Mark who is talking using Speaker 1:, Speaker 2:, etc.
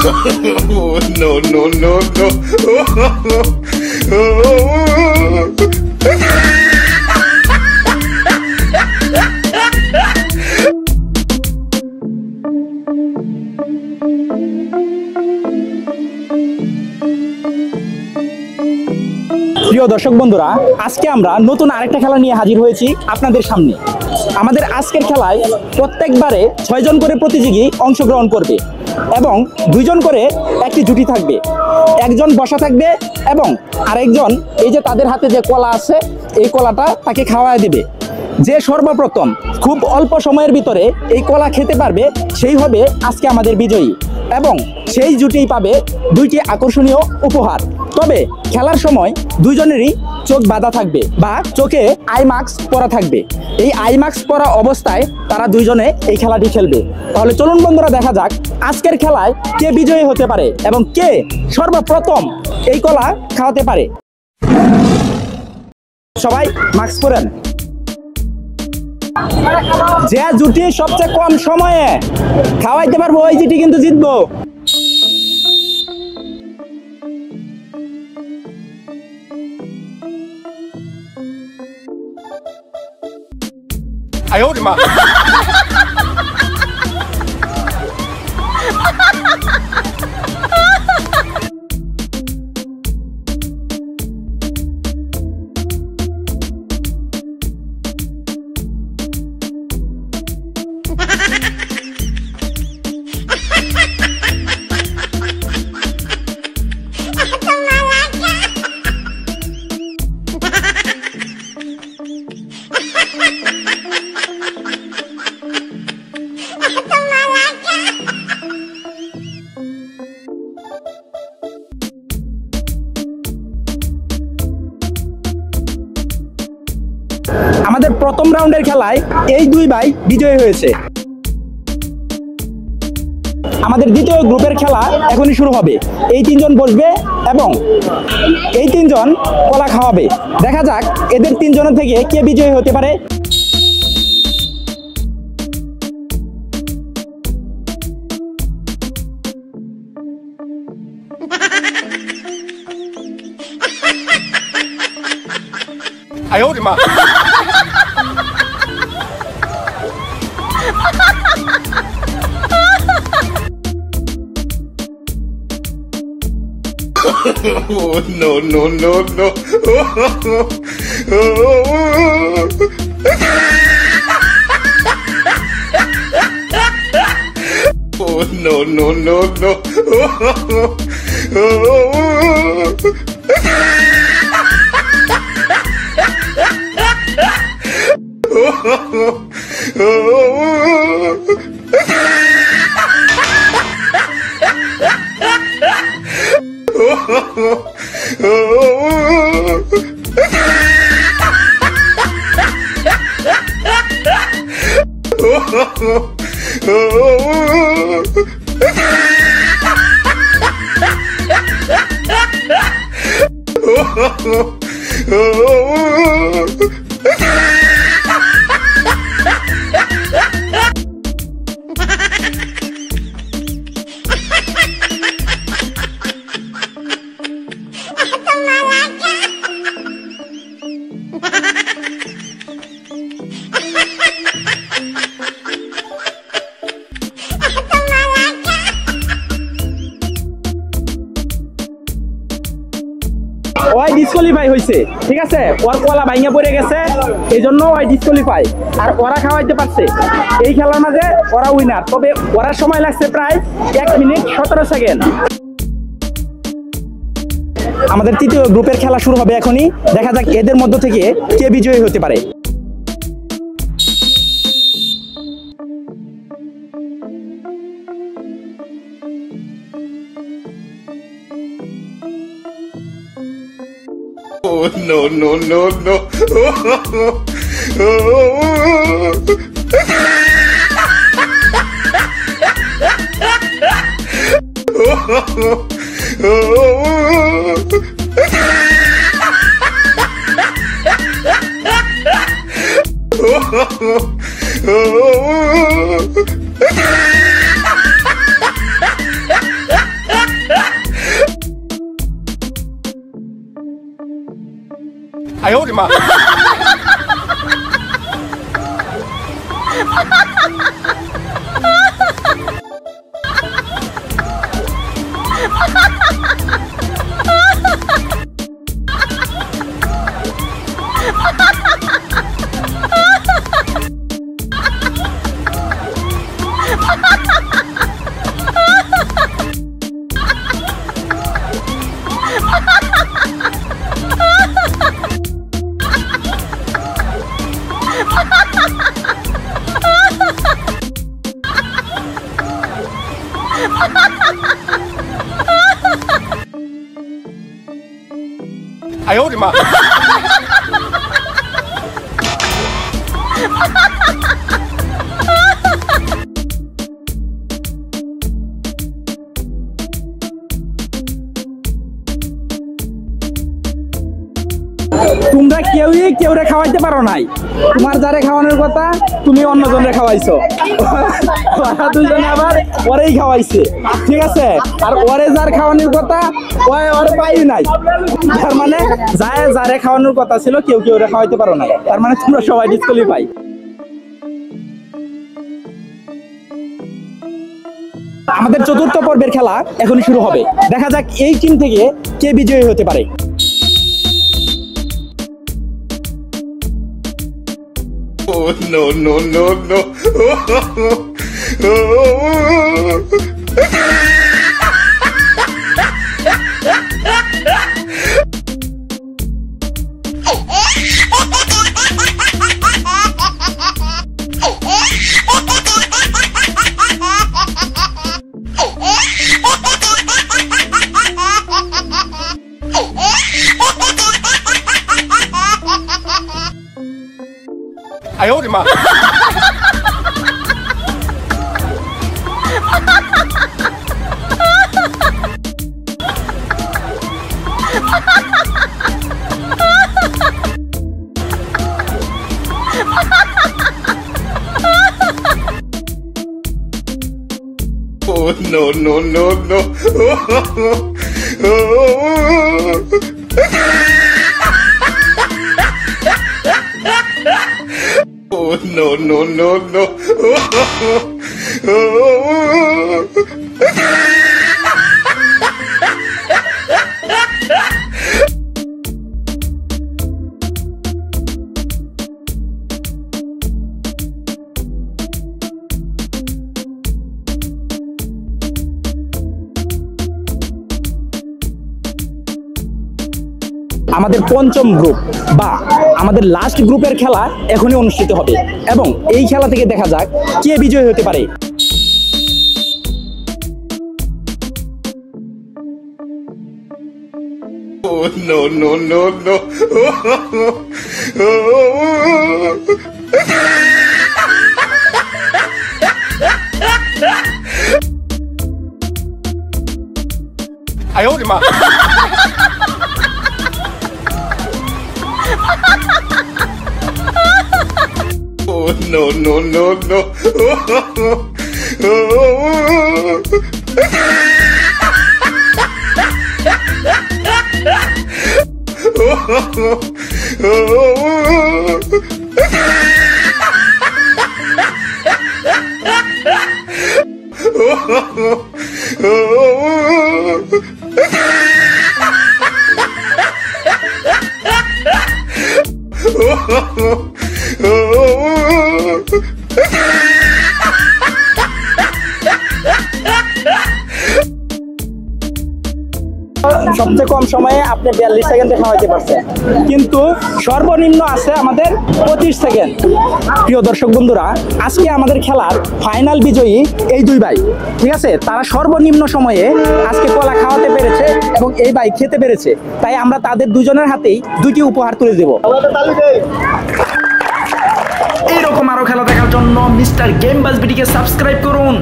Speaker 1: Oh, no, no, no, no.
Speaker 2: প্রিয় দর্শক বন্ধুরা, আজকে আমরা নতুন আরেকটা খেলা নিয়ে হাজির হয়েছি আপনাদের সামনে। আমাদের আজকের খেলায় প্রত্যেকবারে 6 জন করে প্রতিযোগী অংশগ্রহণ করবে এবং 2 জন করে একটি জুটি থাকবে। একজন বসা থাকবে এবং আরেকজন এই যে তাদের হাতে যে কলা আছে এই কলাটা তাকে খাওয়ায় দিবে। যে সর্বপ্রথম খুব অল্প সময়ের ভিতরে এই কলা খেতে পারবে সেই হবে আজকে আমাদের বিজয়ী এবং সেই জুটিই পাবে 2টি আকর্ষণীয় উপহার। তবে খেলার সময় 2 জনেরই চোখ বাঁধা থাকবে বা চোখে আই মাস্ক পরা থাকবে। এই আই মাস্ক পরা অবস্থায় তারা 2 জনে এই খেলাটি খেলবে। তাহলে চলুন বন্ধুরা, দেখা যাক আজকের খেলায় কে বিজয়ী হতে পারে এবং কে সর্বপ্রথম এই কলা খাওয়াতে পারে। সবাই মাস্ক পরেন। যে জুটি সবচেয়ে কম সময়ে খাওয়াইতে পারবো ওই জুটি কিন্তু জিতবো। আমাদের প্রথম রাউন্ডের খেলায় এই 2 ভাই বিজয়ী হয়েছে। আমাদের দ্বিতীয় গ্রুপের খেলা এখনই শুরু হবে। এই 3 জন বসবে এবং এই 3 জন কলা খাওয়াবে। দেখা যাক এদের 3 জনের থেকে কে বিজয়ী হতে পারে।
Speaker 1: Oh, no, no, no, no. Oh, no, no, no, no. ওই ডিসকোয়ালিফাই হয়েছে, ঠিক আছে? ওর কলা ভাঙা পড়ে গেছে, এই জন্য ওই ডিসকোয়ালিফাই। আর ওরা খাওয়াইতে পারছে এই খেলার মাঝে, ওরা উইনার। তবে ওরা সময় লাগছে প্রায় 1 মিনিট 17 সেকেন্ড। আমাদের তৃতীয় গ্রুপের খেলা শুরু হবে এখনই। দেখা যাক এদের মধ্য থেকে কে বিজয়ী হতে পারে। Oh, no, no, no, no.
Speaker 3: 哎呦我的妈！ 哎呦我的妈！
Speaker 2: তোমরা কেউই কেউরে খাওয়াইতে পারো নাই। তোমার যারে খাওয়ানোর কথা তুমি অন্যজনরে খাওয়াইছো। ওরা দুজনে আবার ওরেই খাওয়াইছে, ঠিক আছে? আর ওরে যার খাওয়ানোর কথা ওরে পাই নাই। তার মানে যারে খাওয়ানোর কথা ছিল কেউ কেউরে খাওয়াইতে পারো নাই, তার মানে তোমরা সবাই ডিসকোয়ালিফাই। আমাদের চতুর্থ পর্বের খেলা এখনই শুরু হবে। দেখা যাক এই টিম থেকে কে বিজয়ী হতে পারে।
Speaker 3: Oh no no no no!哎呦我的妈！ Oh no no no no! Oh no no no no!
Speaker 2: আমাদের পঞ্চম গ্রুপ বা আমাদের লাস্ট গ্রুপের খেলা এখনই অনুষ্ঠিত হবে এবং এই খেলা থেকে দেখা যাক কে বিজয়ী হতে পারে।
Speaker 3: Oh no no no no!哎呦我的妈！ Oh no no no no!
Speaker 2: সবচেয়ে কম সময়ে আপনি 42 সেকেন্ডে খাওয়াইতে পারছেন, কিন্তু সর্বনিম্ন আছে আমাদের 25 সেকেন্ড। প্রিয় দর্শক বন্ধুরা, আজকে আমাদের খেলার ফাইনাল বিজয়ী এই দুই ভাই, ঠিক আছে? তারা সর্বনিম্ন সময়ে আজকে কলা খাওয়াতে পেরেছে এবং এই ভাই খেতে পেরেছে, তাই আমরা তাদের দুজনের হাতেই দুটি উপহার তুলে দেব। এইরকম আরো খেলা দেখার জন্য মিস্টার গেম বাজ বিডিকে সাবস্ক্রাইব করুন।